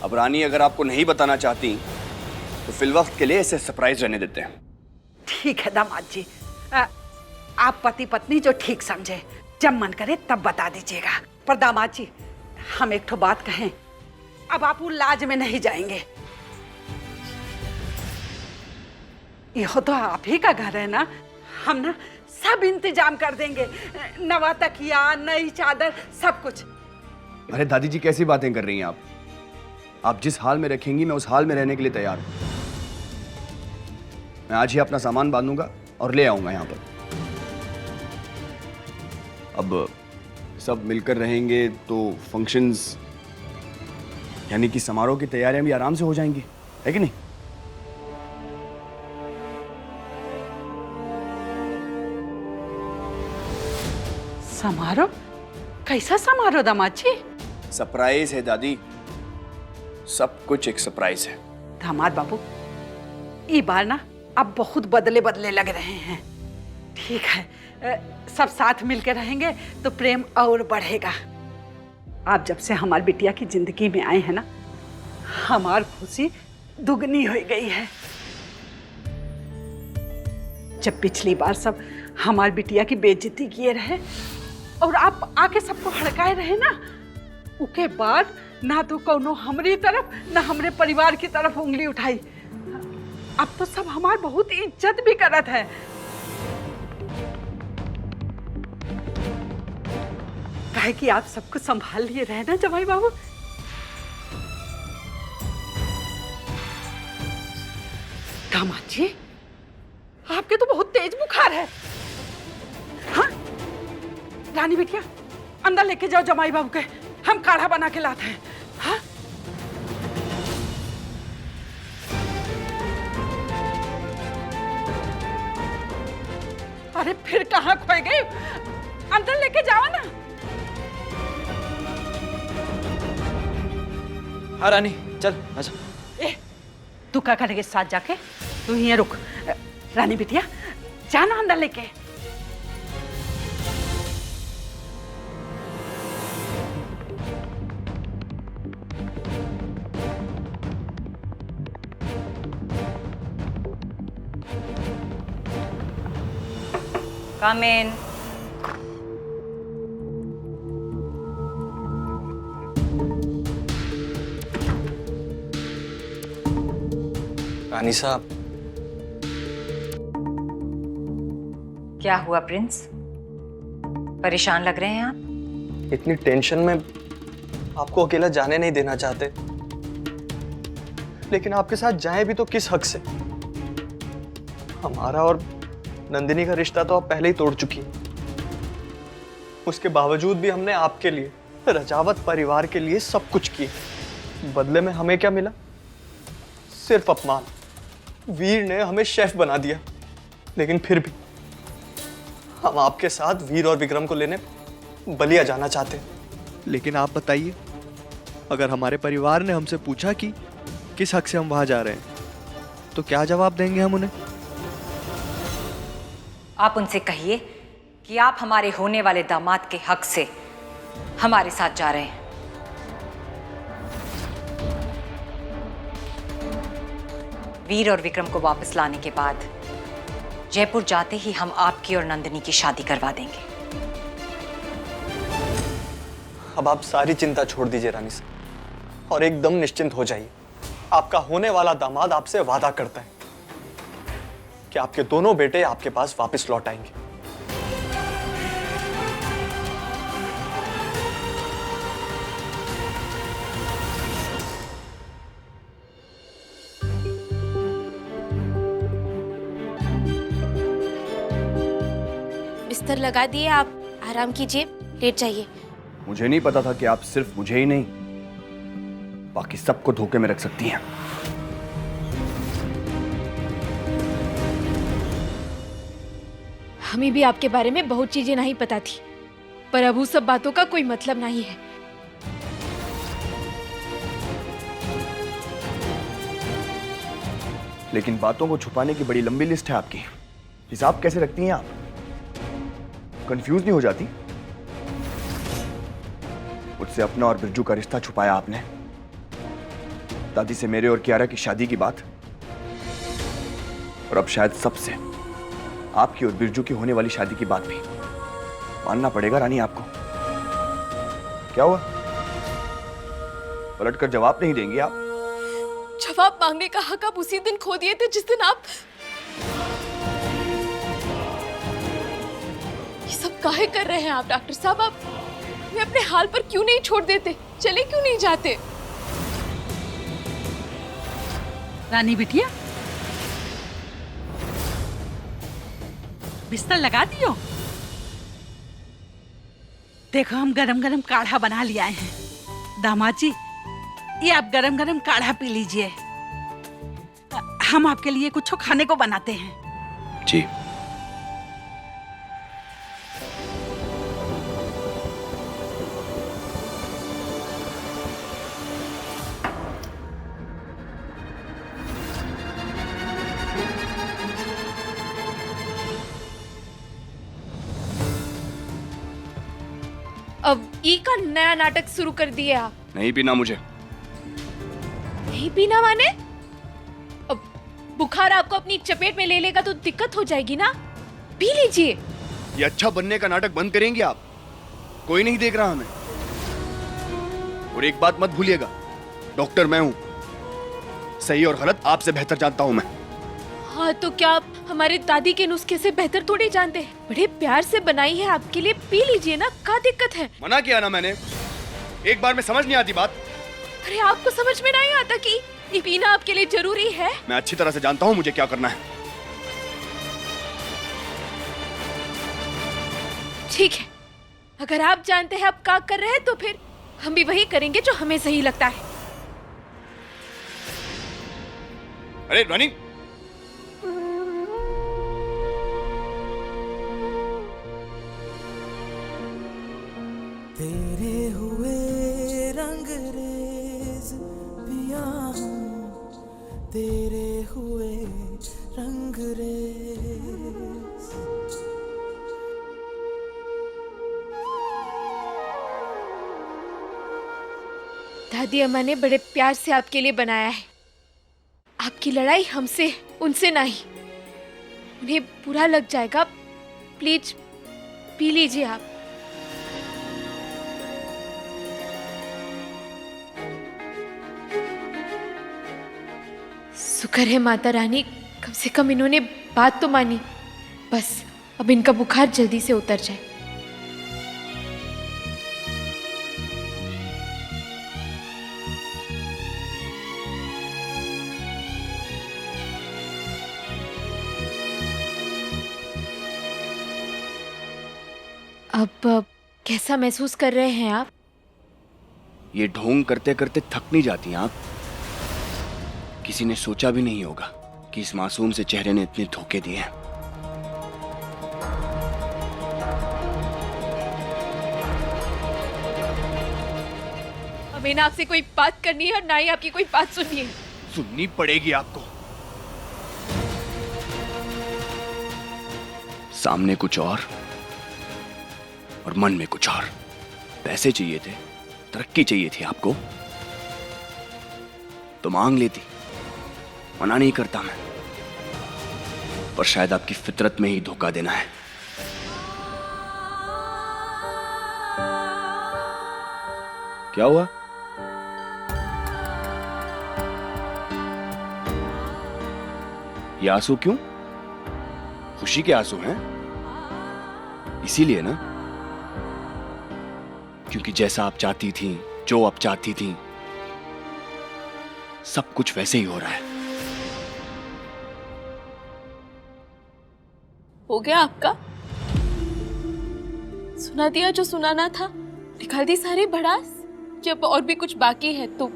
अब रानी अगर आपको नहीं बताना चाहती तो फिलवक्त के लिए इसे सरप्राइज रहने देते हैं। ठीक है दामाद जी, आप पति पत्नी जो ठीक समझे, जब मन करे तब बता दीजिएगा। पर दामाद जी, हम एक ठो बात कहें, अब आप लाज में नहीं जाएंगे। यह तो आप ही का घर है ना, हम ना सब इंतजाम कर देंगे, नवा तकिया, नई चादर, सब कुछ। अरे दादी जी, कैसी बातें कर रही हैं आप? आप जिस हाल में रखेंगी मैं उस हाल में रहने के लिए तैयार हूं। मैं आज ही अपना सामान बांधूंगा और ले आऊंगा यहाँ पर। अब सब मिलकर रहेंगे तो फंक्शंस यानी कि समारोह की तैयारियां भी आराम से हो जाएंगी, है कि नहीं? समारोह? कैसा समारोह दामाद जी? सरप्राइज है दादी, सब कुछ एक सरप्राइज है। दामाद बाबू, ये बार ना अब बहुत बदले बदले लग रहे हैं। ठीक है, सब साथ मिलकर रहेंगे तो प्रेम और बढ़ेगा। आप जब से हमारी बिटिया की जिंदगी में आए हैं ना, हमारी खुशी दुगनी हो गई है। जब पिछली बार सब हमारी बिटिया की बेइज्जती किए रहे और आप आके सबको हड़काए रहे ना, उसके बाद ना तो कौनो हमारी तरफ ना हमारे परिवार की तरफ उंगली उठाई। अब तो सब हमार बहुत इज्जत भी करत है। काहे कि आप सबको संभाल लिए रहे ना जमाई बाबू। दामाद जी, आपके तो बहुत तेज बुखार है। हाँ, रानी बिटिया, अंदर लेके जाओ जमाई बाबू के, हम काढ़ा बना के लाते हैं। हाँ? अरे फिर कहाँ खोए गई? अंदर लेके जाओ ना। हाँ रानी, चल आजा। ए, तू क्या करेगी साथ जाके? तू यहीं रुक। रानी बिटिया, जाना अंदर लेके। Come in. रानी साहब। क्या हुआ प्रिंस? परेशान लग रहे हैं आप? इतनी टेंशन में आपको अकेला जाने नहीं देना चाहते, लेकिन आपके साथ जाएं भी तो किस हक से? हमारा और नंदिनी का रिश्ता तो आप पहले ही तोड़ चुकी हैं। उसके बावजूद भी हमने आपके लिए, रजावत परिवार के लिए सब कुछ किया। बदले में हमें क्या मिला? सिर्फ अपमान। वीर ने हमें शेफ बना दिया, लेकिन फिर भी हम आपके साथ वीर और विक्रम को लेने बलिया जाना चाहते हैं। लेकिन आप बताइए, अगर हमारे परिवार ने हमसे पूछा कि किस हक से हम वहां जा रहे हैं, तो क्या जवाब देंगे हम उन्हें? आप उनसे कहिए कि आप हमारे होने वाले दामाद के हक से हमारे साथ जा रहे हैं। वीर और विक्रम को वापस लाने के बाद जयपुर जाते ही हम आपकी और नंदिनी की शादी करवा देंगे। अब आप सारी चिंता छोड़ दीजिए रानी साहब और एकदम निश्चिंत हो जाइए। आपका होने वाला दामाद आपसे वादा करता है कि आपके दोनों बेटे आपके पास वापस लौट आएंगे। बिस्तर लगा दिए, आप आराम कीजिए, लेट जाइए। मुझे नहीं पता था कि आप सिर्फ मुझे ही नहीं बाकी सबको धोखे में रख सकती हैं। हमें भी आपके बारे में बहुत चीजें नहीं पता थी, पर अब उस सब बातों का कोई मतलब नहीं है। लेकिन बातों को छुपाने की बड़ी लंबी लिस्ट है आपकी। हिसाब कैसे रखती हैं आप? कंफ्यूज नहीं हो जाती? मुझसे अपना और बिरजू का रिश्ता छुपाया आपने, दादी से मेरे और कियारा की शादी की बात, और अब शायद सबसे आपकी और बिरजू की होने वाली शादी की बात भी मानना पड़ेगा रानी आपको। क्या हुआ? पलटकर जवाब नहीं देंगी आप? जवाब मांगने का हक आप उसी दिन खो दिए थे जिस दिन आप ये सब काहे कर रहे हैं आप डॉक्टर साहब? आप मैं अपने हाल पर क्यों नहीं छोड़ देते? चले क्यों नहीं जाते? रानी बिटिया, बिस्तर लगा दियो। देखो हम गरम गरम काढ़ा बना लिया हैं। दामाद जी, ये आप गरम गरम काढ़ा पी लीजिए। हम आपके लिए कुछ खाने को बनाते हैं। जी। अब ई का नया नाटक शुरू कर दिए आप। नहीं पीना मुझे। नहीं पीना माने? अब बुखार आपको अपनी चपेट में ले लेगा तो दिक्कत हो जाएगी ना। पी लीजिए। ये अच्छा बनने का नाटक बंद करेंगे आप? कोई नहीं देख रहा हमें। और एक बात मत भूलिएगा, डॉक्टर मैं हूं, सही और गलत आपसे बेहतर जानता हूं मैं। हाँ तो क्या आप हमारे दादी के नुस्खे से बेहतर थोड़ी जानते हैं? बड़े प्यार से बनाई है आपके लिए, पी लीजिए ना, क्या दिक्कत है? मना किया ना मैंने, एक बार में समझ नहीं आती बात। अरे आपको समझ में नहीं आता कि ये पीना आपके लिए जरूरी है? मैं अच्छी तरह से जानता हूं मुझे क्या करना है। ठीक है, अगर आप जानते हैं आप क्या कर रहे हैं तो फिर हम भी वही करेंगे जो हमें सही लगता है। अरे रानी, तेरे हुए रंगरेज पिया हूँ, तेरे हुए रंगरेज। दादी अम्मा ने बड़े प्यार से आपके लिए बनाया है। आपकी लड़ाई हमसे है, उनसे नहीं। उन्हें बुरा लग जाएगा। प्लीज पी लीजिए आप। शुक्र है माता रानी, कम से कम इन्होंने बात तो मानी। बस अब इनका बुखार जल्दी से उतर जाए। अब कैसा महसूस कर रहे हैं आप? ये ढोंग करते करते थक नहीं जाती आप? किसी ने सोचा भी नहीं होगा कि इस मासूम से चेहरे ने इतने धोखे दिए हैं। हमें ना आपसे कोई बात करनी है और ना ही आपकी कोई बात सुननी है। सुननी पड़ेगी आपको। सामने कुछ और मन में कुछ और। पैसे चाहिए थे, तरक्की चाहिए थी आपको, तो मांग लेती, मना नहीं करता मैं। पर शायद आपकी फितरत में ही धोखा देना है। क्या हुआ? ये आंसू क्यों? खुशी के आंसू हैं? इसीलिए ना, क्योंकि जैसा आप चाहती थी, जो आप चाहती थी, सब कुछ वैसे ही हो रहा है। हो गया आपका? सुना दिया जो सुनाना था, निकाल दी सारी भड़ास। जब और भी कुछ बाकी है तो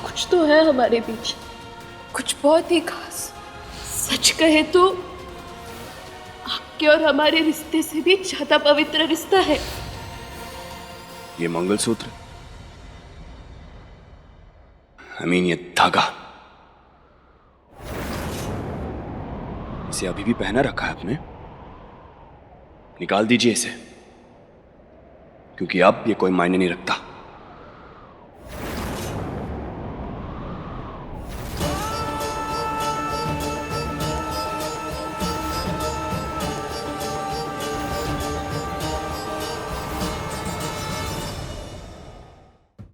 कुछ तो है हमारे बीच, कुछ बहुत ही खास। सच कहे तो आपके और हमारे रिश्ते से भी ज्यादा पवित्र रिश्ता है। ये मंगलसूत्र I mean ये धागा, इसे अभी भी पहना रखा है आपने? निकाल दीजिए इसे, क्योंकि अब ये कोई मायने नहीं रखता।